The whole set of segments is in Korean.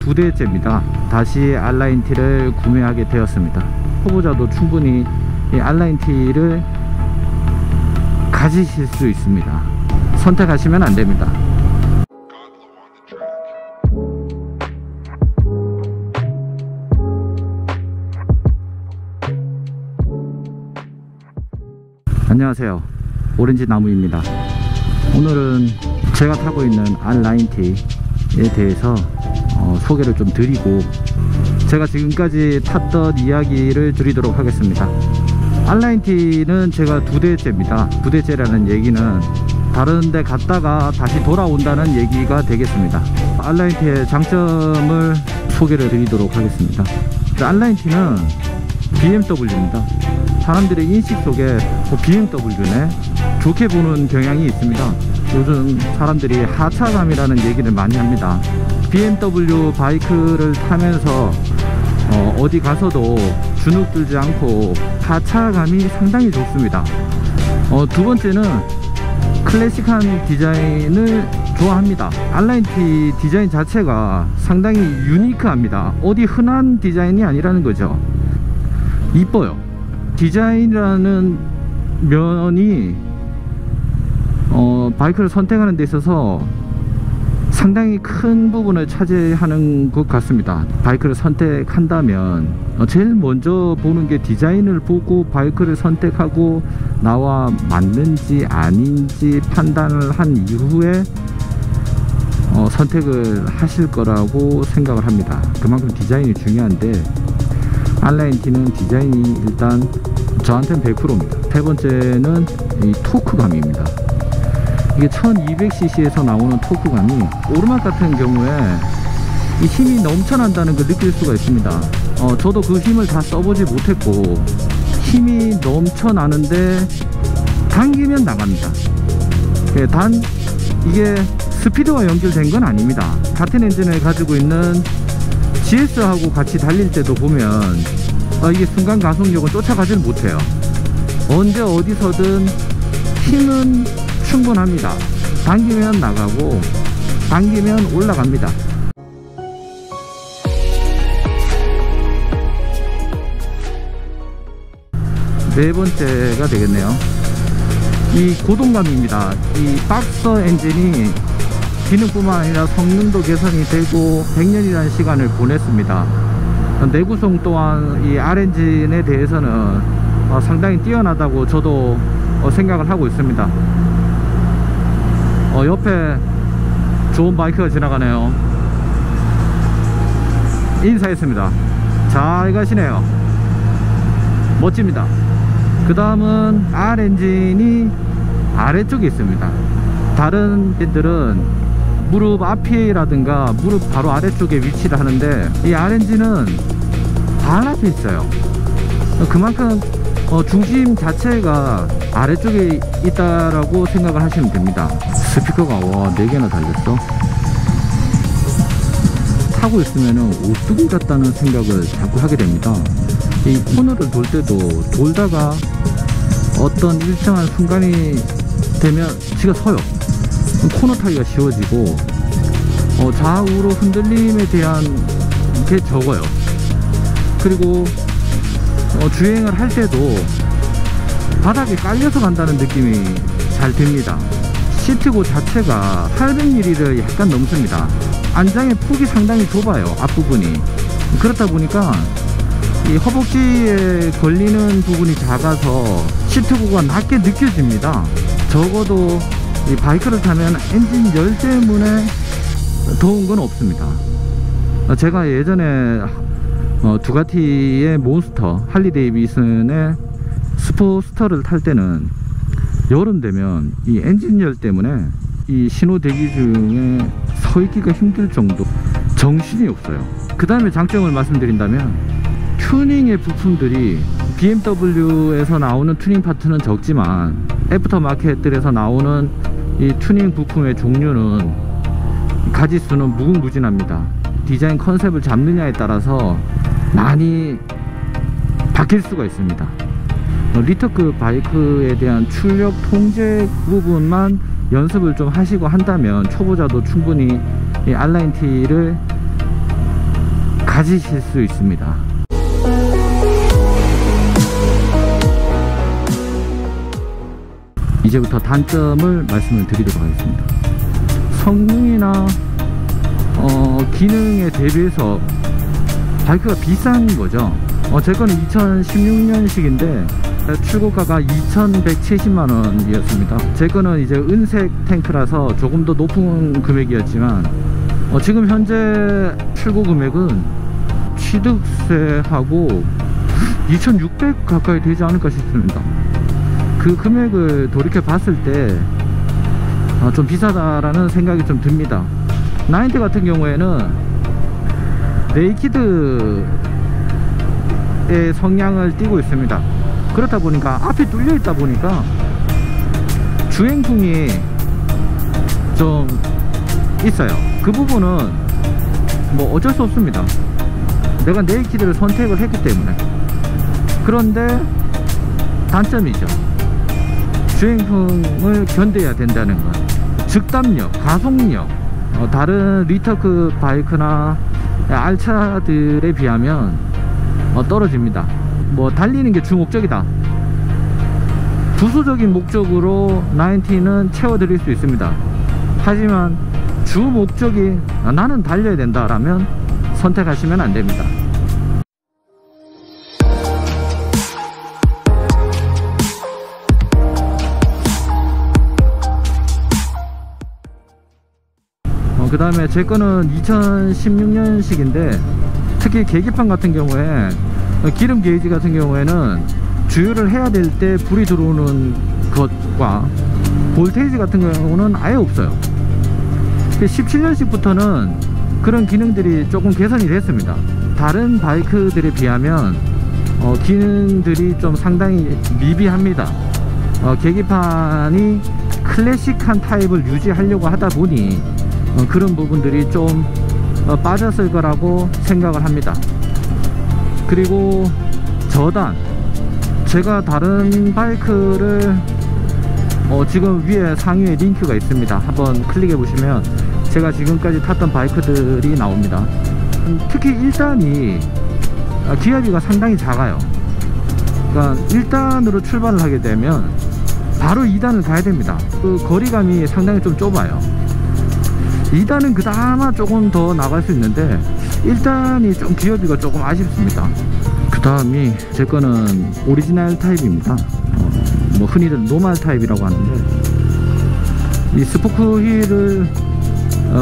두 대째입니다. 다시 R9T를 구매하게 되었습니다. 초보자도 충분히 이 R9T를 가지실 수 있습니다. 선택하시면 안 됩니다. 안녕하세요, 오렌지 나무입니다. 오늘은 제가 타고 있는 R9T에 대해서 소개를 좀 드리고, 제가 지금까지 탔던 이야기를 드리도록 하겠습니다. R9T는 제가 두 대째입니다. 두 대째라는 얘기는 다른 데 갔다가 다시 돌아온다는 얘기가 되겠습니다. R9T의 장점을 소개를 드리도록 하겠습니다. R9T는 BMW입니다. 사람들의 인식 속에 BMW네, 좋게 보는 경향이 있습니다. 요즘 사람들이 하차감이라는 얘기를 많이 합니다. BMW 바이크를 타면서 어디 가서도 주눅 들지 않고 하차감이 상당히 좋습니다. 두 번째는 클래식한 디자인을 좋아합니다. R9T 디자인 자체가 상당히 유니크합니다. 어디 흔한 디자인이 아니라는 거죠. 이뻐요. 디자인이라는 면이 바이크를 선택하는 데 있어서 상당히 큰 부분을 차지하는 것 같습니다. 바이크를 선택한다면 제일 먼저 보는 게 디자인을 보고 바이크를 선택하고 나와 맞는지 아닌지 판단을 한 이후에 선택을 하실 거라고 생각을 합니다. 그만큼 디자인이 중요한데, R9T는 디자인이 일단 저한테는 100%입니다. 세 번째는 이 토크감입니다. 이게 1200cc에서 나오는 토크감이 오르막 같은 경우에 이 힘이 넘쳐난다는 걸 느낄 수가 있습니다. 저도 그 힘을 다 써보지 못했고, 힘이 넘쳐나는데 당기면 나갑니다. 단 이게 스피드와 연결된 건 아닙니다. 같은 엔진을 가지고 있는 GS하고 같이 달릴 때도 보면 이게 순간 가속력은 쫓아가질 못해요. 언제 어디서든 힘은 충분합니다. 당기면 나가고 당기면 올라갑니다. 네 번째가 되겠네요. 이 고동감입니다. 이 박서 엔진이 기능뿐만 아니라 성능도 개선이 되고 100년이라는 시간을 보냈습니다. 내구성 또한 이 R엔진에 대해서는 상당히 뛰어나다고 저도 생각을 하고 있습니다. 옆에 좋은 바이크가 지나가네요. 인사했습니다. 잘 가시네요. 멋집니다. 그 다음은 R엔진이 아래쪽에 있습니다. 다른 엔진들은 무릎 앞이라든가 무릎 바로 아래쪽에 위치를 하는데, 이 R엔진은 발 앞에 있어요. 그만큼 중심 자체가 아래쪽에 있다라고 생각을 하시면 됩니다. 스피커가 4개나 달렸어. 타고 있으면 오뚜기 같다는 생각을 자꾸 하게 됩니다. 이 코너를 돌 때도 돌다가 어떤 일정한 순간이 되면 지가 서요. 코너 타기가 쉬워지고 좌우로 흔들림에 대한 게 적어요. 그리고 주행을 할 때도 바닥에 깔려서 간다는 느낌이 잘 듭니다. 시트고 자체가 800mm를 약간 넘습니다. 안장의 폭이 상당히 좁아요, 앞부분이. 그렇다 보니까 이 허벅지에 걸리는 부분이 작아서 시트고가 낮게 느껴집니다. 적어도 이 바이크를 타면 엔진 열 때문에 더운 건 없습니다. 제가 예전에 두가티의 몬스터, 할리 데이비슨의 스포스터를 탈 때는 여름 되면 이 엔진 열 때문에 이 신호 대기 중에 서 있기가 힘들 정도, 정신이 없어요. 그 다음에 장점을 말씀드린다면, 튜닝의 부품들이 BMW에서 나오는 튜닝 파트는 적지만 애프터마켓들에서 나오는 이 튜닝 부품의 종류는 가지수는 무궁무진합니다. 디자인 컨셉을 잡느냐에 따라서 많이 바뀔 수가 있습니다. 리터급 바이크에 대한 출력 통제 부분만 연습을 좀 하시고 한다면 초보자도 충분히 이 R9T를 가지실 수 있습니다. 이제부터 단점을 말씀을 드리도록 하겠습니다. 성능이나 기능에 대비해서 바이크가 비싼 거죠. 제 거는 2016년식인데 출고가가 2,170만원 이었습니다. 제 거는 이제 은색 탱크라서 조금 더 높은 금액이었지만 지금 현재 출고 금액은 취득세하고 2,600 가까이 되지 않을까 싶습니다. 그 금액을 돌이켜 봤을 때 좀 비싸다라는 생각이 좀 듭니다. 90 같은 경우에는 네이키드의 성향을 띠고 있습니다. 그렇다 보니까 앞이 뚫려 있다 보니까 주행풍이 좀 있어요. 그 부분은 뭐 어쩔 수 없습니다. 내가 네이키드를 선택을 했기 때문에. 그런데 단점이죠. 주행풍을 견뎌야 된다는 것. 즉답력, 가속력, 다른 리터크 바이크나 알차들에 비하면 떨어집니다. 뭐 달리는 게 주 목적이다. 부수적인 목적으로 90는 채워드릴 수 있습니다. 하지만 주 목적이 나는 달려야 된다 라면 선택하시면 안 됩니다. 그 다음에 제 거는 2016년식인데 특히 계기판 같은 경우에 기름 게이지 같은 경우에는 주유를 해야 될 때 불이 들어오는 것과 볼테이지 같은 경우는 아예 없어요. 17년식부터는 그런 기능들이 조금 개선이 됐습니다. 다른 바이크들에 비하면 기능들이 좀 상당히 미비합니다. 계기판이 클래식한 타입을 유지하려고 하다 보니 그런 부분들이 좀 빠졌을 거라고 생각을 합니다. 그리고 저단, 제가 다른 바이크를 지금 위에 상위에 링크가 있습니다. 한번 클릭해 보시면 제가 지금까지 탔던 바이크들이 나옵니다. 특히 1단이 기압비가 상당히 작아요. 그러니까 1단으로 출발을 하게 되면 바로 2단을 가야 됩니다. 그 거리감이 상당히 좀 좁아요. 2단은 그나마 조금 더 나갈 수 있는데 1단이 좀 기어비가 조금 아쉽습니다. 그 다음이 제 거는 오리지널 타입입니다. 뭐 흔히들 노멀 타입이라고 하는데 이 스포크 휠을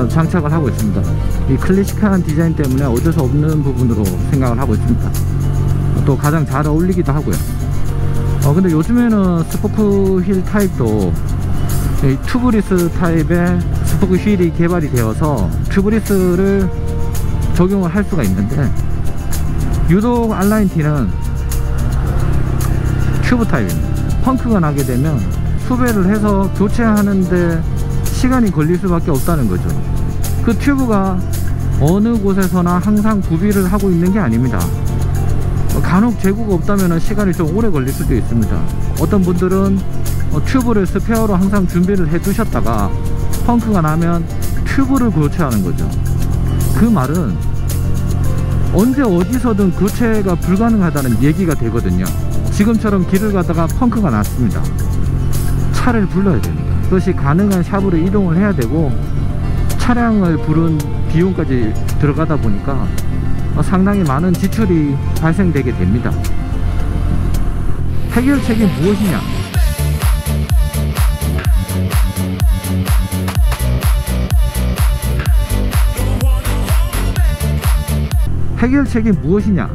장착을 하고 있습니다. 이 클래식한 디자인 때문에 어쩔 수 없는 부분으로 생각을 하고 있습니다. 또 가장 잘 어울리기도 하고요. 근데 요즘에는 스포크 휠 타입도 이 튜브리스 타입의 스포크 휠이 개발이 되어서 튜브리스를 적용을 할 수가 있는데 유독 알라인티는 튜브 타입입니다. 펑크가 나게 되면 수배를 해서 교체하는데 시간이 걸릴 수밖에 없다는 거죠. 그 튜브가 어느 곳에서나 항상 구비를 하고 있는 게 아닙니다. 간혹 재고가 없다면 시간이 좀 오래 걸릴 수도 있습니다. 어떤 분들은 튜브를 스페어로 항상 준비를 해 두셨다가 펑크가 나면 튜브를 교체하는 거죠. 그 말은 언제 어디서든 교체가 불가능하다는 얘기가 되거든요. 지금처럼 길을 가다가 펑크가 났습니다. 차를 불러야 됩니다. 그것이 가능한 샵으로 이동을 해야 되고 차량을 부른 비용까지 들어가다 보니까 상당히 많은 지출이 발생되게 됩니다. 해결책이 무엇이냐? 해결책이 무엇이냐?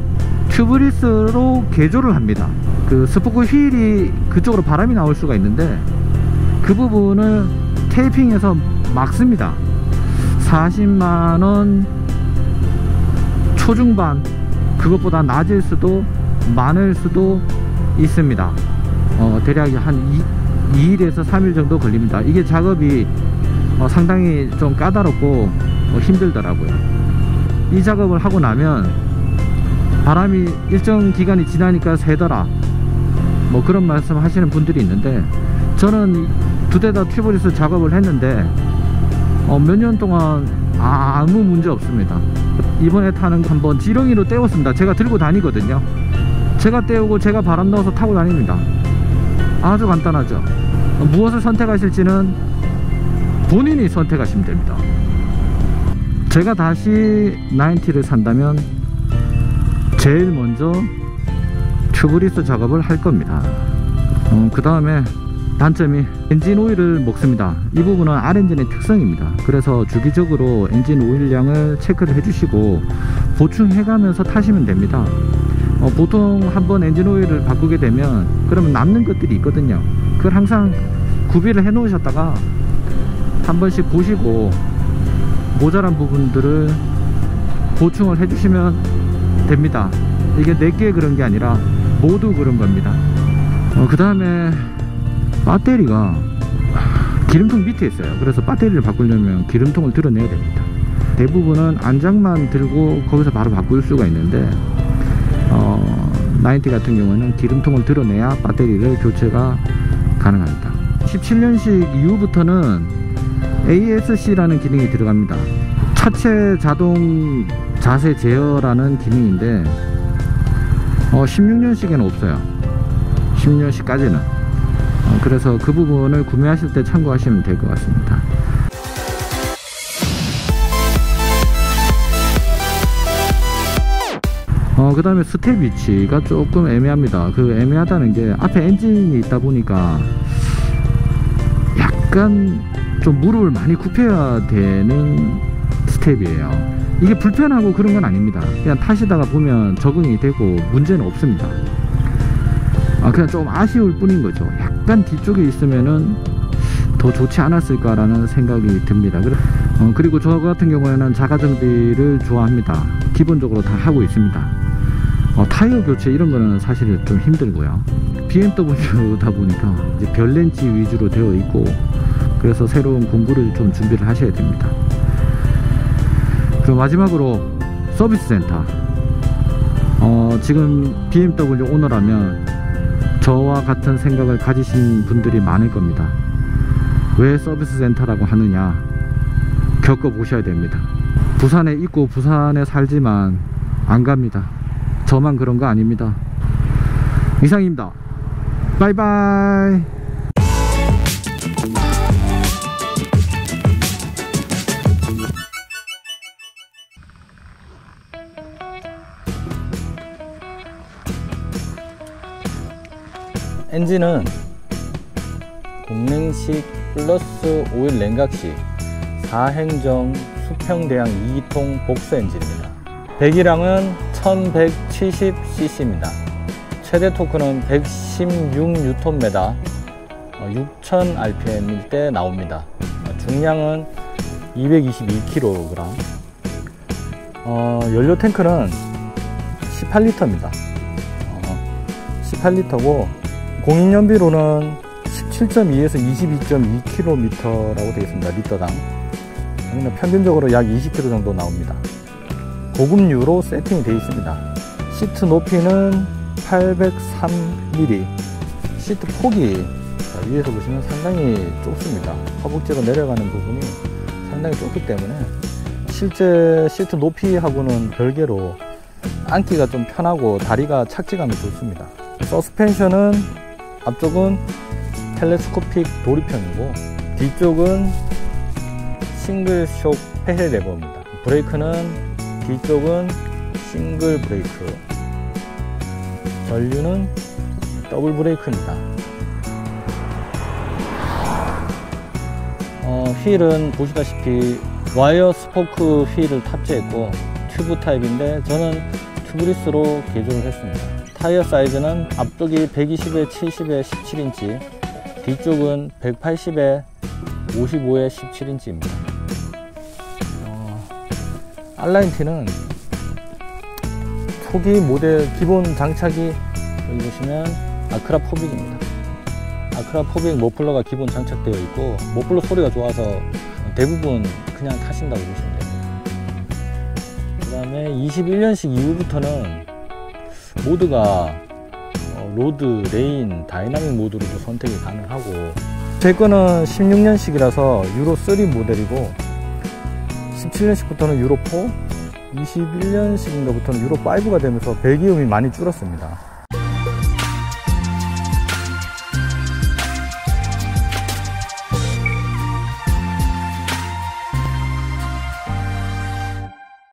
튜브리스로 개조를 합니다. 그 스포크 휠이 그쪽으로 바람이 나올 수가 있는데 그 부분을 테이핑해서 막습니다. 40만원 초중반, 그것보다 낮을 수도 많을 수도 있습니다. 대략 한 2일에서 3일 정도 걸립니다. 이게 작업이 상당히 좀 까다롭고 힘들더라고요. 이 작업을 하고 나면 바람이 일정 기간이 지나니까 새더라, 뭐 그런 말씀 하시는 분들이 있는데 저는 두 대 다 튜브리스 작업을 했는데 몇 년 동안 아무 문제 없습니다. 이번에 타는 거 한번 지렁이로 때웠습니다. 제가 들고 다니거든요. 제가 때우고 제가 바람 넣어서 타고 다닙니다. 아주 간단하죠. 무엇을 선택하실지는 본인이 선택하시면 됩니다. 제가 다시 90를 산다면 제일 먼저 튜브리스 작업을 할 겁니다. 그 다음에 단점이 엔진 오일을 먹습니다. 이 부분은 R엔진의 특성입니다. 그래서 주기적으로 엔진 오일량을 체크를 해주시고 보충해가면서 타시면 됩니다. 보통 한번 엔진 오일을 바꾸게 되면 그러면 남는 것들이 있거든요. 그걸 항상 구비를 해 놓으셨다가 한 번씩 보시고 모자란 부분들을 보충을 해주시면 됩니다. 이게 내게 그런 게 아니라 모두 그런 겁니다. 그 다음에 배터리가 기름통 밑에 있어요. 그래서 배터리를 바꾸려면 기름통을 드러내야 됩니다. 대부분은 안장만 들고 거기서 바로 바꿀 수가 있는데 90 같은 경우는 기름통을 드러내야 배터리를 교체가 가능합니다. 17년식 이후부터는 ASC라는 기능이 들어갑니다. 차체 자동 자세 제어라는 기능인데 16년식에는 없어요. 16년식까지는. 그래서 그 부분을 구매하실 때 참고하시면 될 것 같습니다. 그 다음에 스텝 위치가 조금 애매합니다. 그 애매하다는 게 앞에 엔진이 있다 보니까 약간 좀 무릎을 많이 굽혀야 되는 스텝이에요. 이게 불편하고 그런 건 아닙니다. 그냥 타시다가 보면 적응이 되고 문제는 없습니다. 그냥 좀 아쉬울 뿐인 거죠. 약간 뒤쪽에 있으면은 더 좋지 않았을까라는 생각이 듭니다. 그리고 저 같은 경우에는 자가정비를 좋아합니다. 기본적으로 다 하고 있습니다. 타이어 교체 이런 거는 사실 좀 힘들고요. BMW다 보니까 이제 별렌치 위주로 되어 있고 그래서 새로운 공구를 좀 준비를 하셔야 됩니다. 그리고 마지막으로 서비스 센터. 지금 BMW 오너라면 저와 같은 생각을 가지신 분들이 많을 겁니다. 왜 서비스 센터라고 하느냐, 겪어보셔야 됩니다. 부산에 있고 부산에 살지만 안 갑니다. 저만 그런 거 아닙니다. 이상입니다. 바이바이. 엔진은 공랭식 플러스 오일 냉각식 4행정 수평대양 2기통 복수 엔진입니다. 배기량은 1170cc입니다. 최대 토크는 116Nm, 6000rpm일 때 나옵니다. 중량은 222kg. 연료 탱크는 18L입니다. 18L고 공인연비로는 17.2에서 22.2km라고 되어 있습니다. 리터당. 평균적으로 약 20km 정도 나옵니다. 고급유로 세팅이 되어 있습니다. 시트 높이는 803mm. 시트 폭이 위에서 보시면 상당히 좁습니다. 허벅지로 내려가는 부분이 상당히 좁기 때문에 실제 시트 높이하고는 별개로 앉기가 좀 편하고 다리가 착지감이 좋습니다. 서스펜션은 앞쪽은 텔레스코픽 도리편이고 뒤쪽은 싱글 쇼크 폐해 레버입니다. 브레이크는 뒤쪽은 싱글 브레이크, 전류는 더블 브레이크입니다. 휠은 보시다시피 와이어 스포크 휠을 탑재했고 튜브 타입인데 저는 튜브리스로 개조를 했습니다. 타이어 사이즈는 앞쪽이 120에 70에 17인치, 뒤쪽은 180에 55에 17인치입니다. R9T는 초기 모델 기본 장착이 여기 보시면 아크라 포빅입니다. 아크라 포빅 머플러가 기본 장착되어 있고 머플러 소리가 좋아서 대부분 그냥 타신다고 보시면 됩니다. 그 다음에 21년식 이후부터는 모드가 로드, 레인, 다이나믹 모드로도 선택이 가능하고 제 거는 16년식이라서 유로 3 모델이고 17년식부터는 유로 4, 21년식인가부터는 유로5가 되면서 배기음이 많이 줄었습니다.